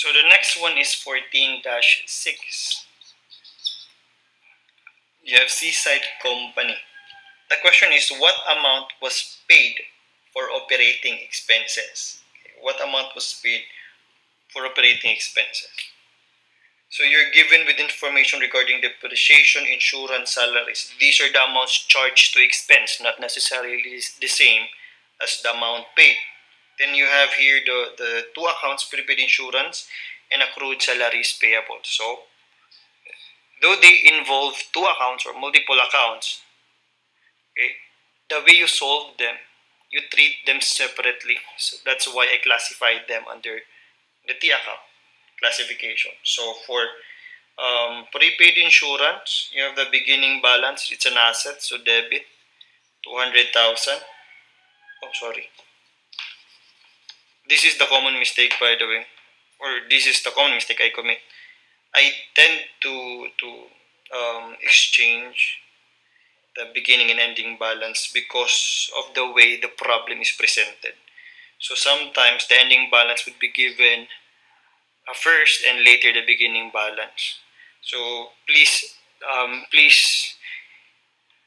So the next one is 14-6. You have Seaside Company. The question is, what amount was paid for operating expenses? What amount was paid for operating expenses? So you're given with information regarding depreciation, insurance, salaries. These are the amounts charged to expense, not necessarily the same as the amount paid. Then you have here the two accounts, prepaid insurance and accrued salaries payable. So though they involve two accounts or multiple accounts, okay, the way you solve them, you treat them separately. So that's why I classified them under the T account classification. So for prepaid insurance, you have the beginning balance. It's an asset, so debit 200,000. Oh, sorry. This is the common mistake, by the way, or this is the common mistake I commit. I tend to exchange the beginning and ending balance because of the way the problem is presented. So sometimes the ending balance would be given first and later the beginning balance. So please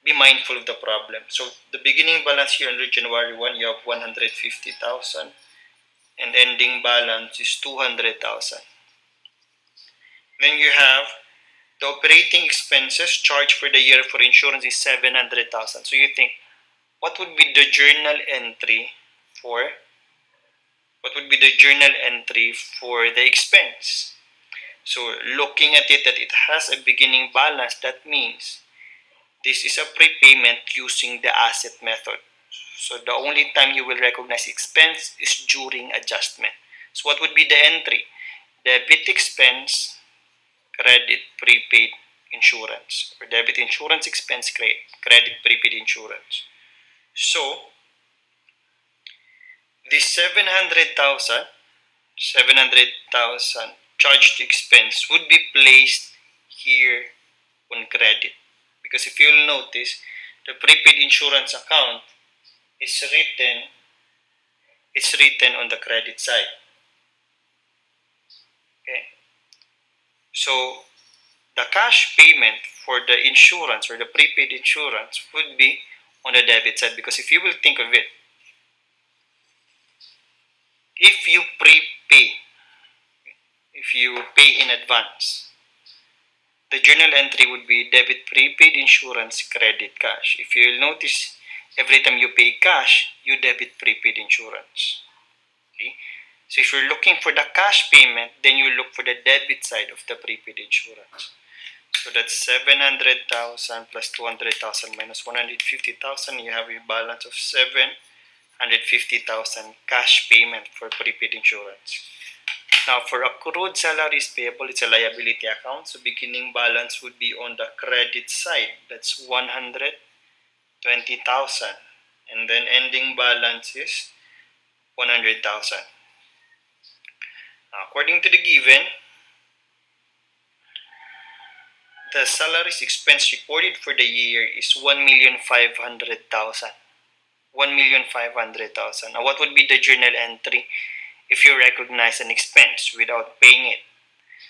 be mindful of the problem. So the beginning balance here under January 1, you have 150,000 and ending balance is 200,000. Then you have the operating expenses charged for the year for insurance is 700,000. So you think, what would be the journal entry for the expense? So looking at it that it has a beginning balance, that means this is a prepayment using the asset method. So the only time you will recognize expense is during adjustment. So what would be the entry? Debit expense, credit prepaid insurance, or debit insurance expense, credit prepaid insurance. So the 700,000 charged expense would be placed here on credit, because if you'll notice, the prepaid insurance account is written on the credit side. Okay, so the cash payment for the insurance or the prepaid insurance would be on the debit side, because if you will think of it, if you pay in advance, the journal entry would be debit prepaid insurance, credit cash. If you'll notice, every time you pay cash, you debit prepaid insurance. Okay? So if you're looking for the cash payment, then you look for the debit side of the prepaid insurance. So that's 700,000 plus 200,000 minus 150,000. You have a balance of 750,000 cash payment for prepaid insurance. Now for accrued salaries payable, it's a liability account. So beginning balance would be on the credit side. That's 120,000. And then ending balance is 100,000. According to the given, the salaries expense recorded for the year is 1,500,000. 1,500,000. Now what would be the journal entry if you recognize an expense without paying it?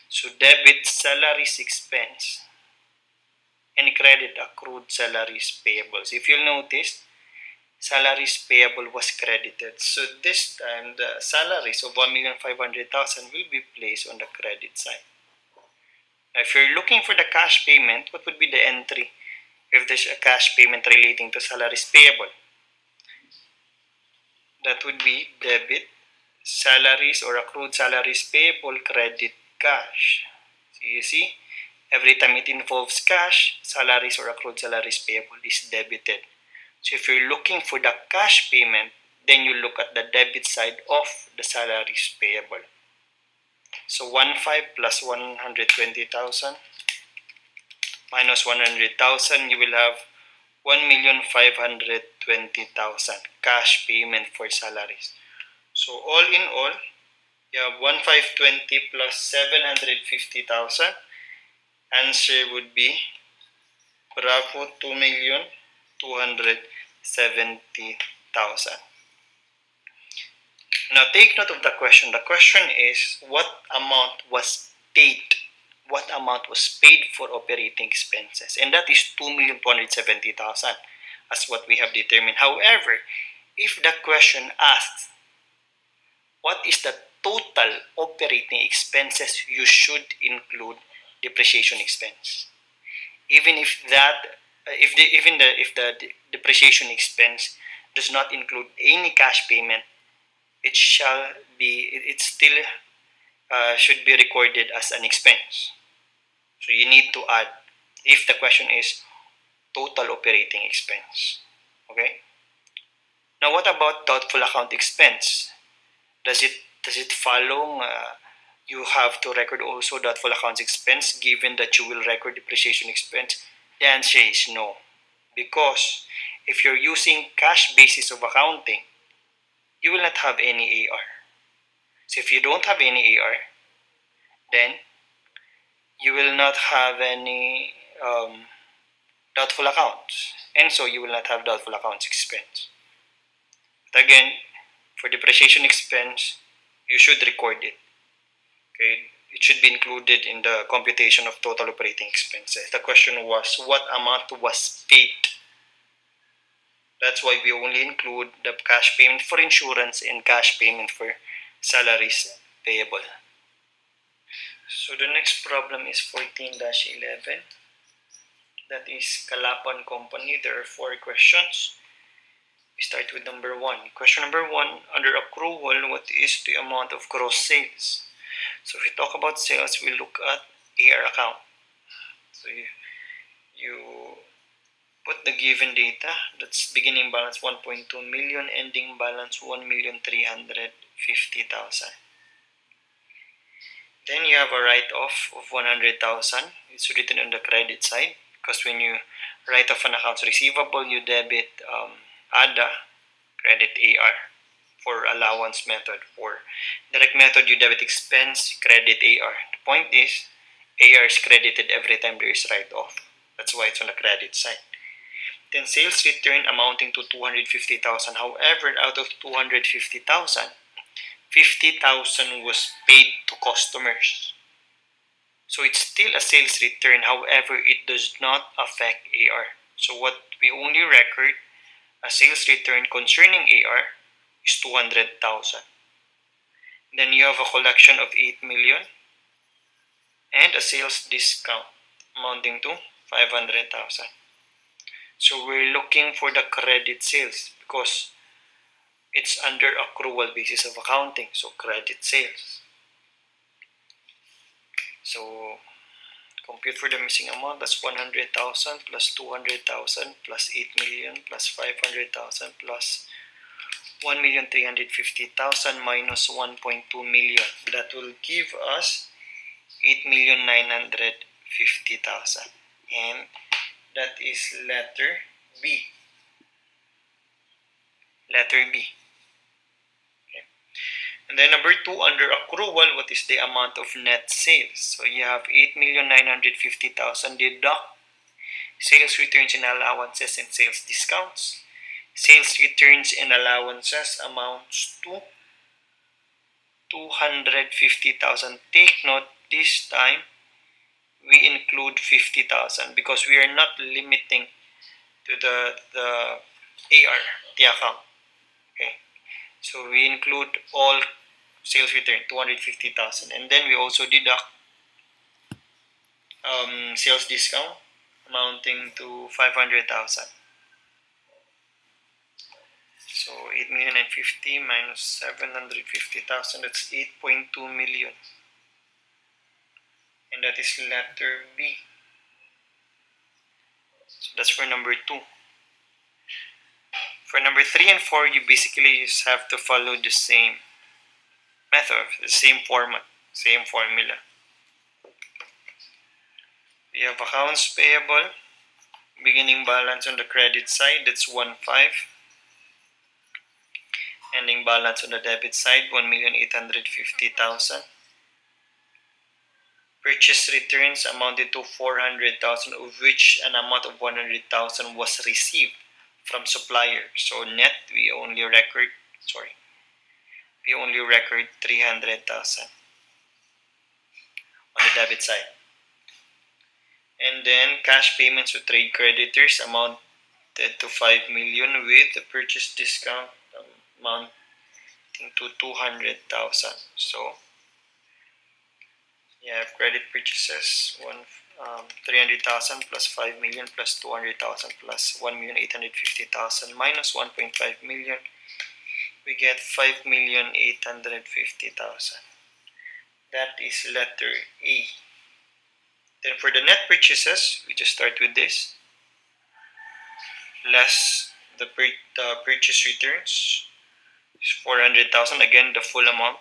So debit salaries expense and credit accrued salaries payable. So if you'll notice, salaries payable was credited. So this time the salaries of 1,500,000 will be placed on the credit side. Now if you're looking for the cash payment, what would be the entry if there's a cash payment relating to salaries payable? That would be debit salaries or accrued salaries payable, credit cash. So you see, every time it involves cash, salaries or accrued salaries payable is debited. So if you're looking for the cash payment, then you look at the debit side of the salaries payable. So 15 plus 120,000 minus 100,000, you will have 1,520,000 cash payment for salaries. So all in all, you have 1,520 plus 750,000. Answer would be bravo 2,270,000. Now take note of the question. The question is, what amount was paid? What amount was paid for operating expenses? And that is 2,270,000 as what we have determined. However, if the question asks, what is the total operating expenses, you should include depreciation expense. Even if the depreciation expense does not include any cash payment, it still should be recorded as an expense. So you need to add if the question is total operating expense. Okay. Now what about doubtful account expense? Does it follow you have to record also doubtful accounts expense given that you will record depreciation expense? The answer is no, because if you're using cash basis of accounting, you will not have any AR. So if you don't have any AR, then you will not have any doubtful accounts, and so you will not have doubtful accounts expense. But again, for depreciation expense, you should record it. Okay, it should be included in the computation of total operating expenses. The question was, what amount was paid? That's why we only include the cash payment for insurance and cash payment for salaries payable. So the next problem is 14-11. That is Kalapan Company. There are 4 questions. We start with number 1. Question number 1, under accrual, what is the amount of gross sales? So if we talk about sales, we look at AR account. So you put the given data, that's beginning balance 1.2 million, ending balance 1,350,000. Then you have a write-off of 100,000. It's written on the credit side, because when you write off an accounts receivable, you debit ADA, credit AR, for allowance method. For direct method, you debit expense, credit AR. The point is, AR is credited every time there is write-off. That's why it's on the credit side. Then sales return amounting to 250,000. However, out of 250,000, 50,000 was paid to customers. So it's still a sales return. However, it does not affect AR. So what we only record a sales return concerning AR is 200,000. Then you have a collection of 8 million and a sales discount amounting to 500,000. So we're looking for the credit sales because it's under accrual basis of accounting, so credit sales. So compute for the missing amount. That's 100,000 plus 200,000 plus 8 million plus 500,000 plus 1,350,000 minus 1.2 million. That will give us 8,950,000, and that is letter B. Letter B. Okay. And then number 2, under accrual, what is the amount of net sales? So you have 8,950,000 deduct sales returns and allowances and sales discounts. Sales returns and allowances amounts to 250,000. Take note, this time we include 50,000 because we are not limiting to the AR, the account. Okay, so we include all sales return, 250,000, and then we also deduct sales discount amounting to 500,000. So 8,950,000 minus 750,000, that's 8.2 million. And that is letter B. So that's for number 2. For number 3 and 4, you basically just have to follow the same method, the same format, same formula. We have accounts payable, beginning balance on the credit side, that's 1,500,000. Ending balance on the debit side, 1,850,000. Purchase returns amounted to 400,000, of which an amount of 100,000 was received from supplier. So net, we only record, we only record 300,000 on the debit side. And then cash payments to trade creditors amounted to 5 million with the purchase discount amounting to 200,000. So you have credit purchases 300,000 plus 5 million plus 200,000 plus 1,850,000 minus 1.5 million. We get 5,850,000. That is letter A. Then for the net purchases, we just start with this, less the purchase returns, 400,000, again the full amount,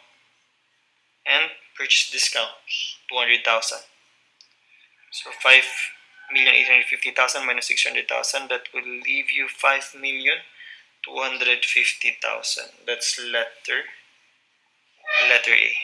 and purchase discounts, 200,000. So 5,850,000 minus 600,000, that will leave you 5,250,000. That's letter A.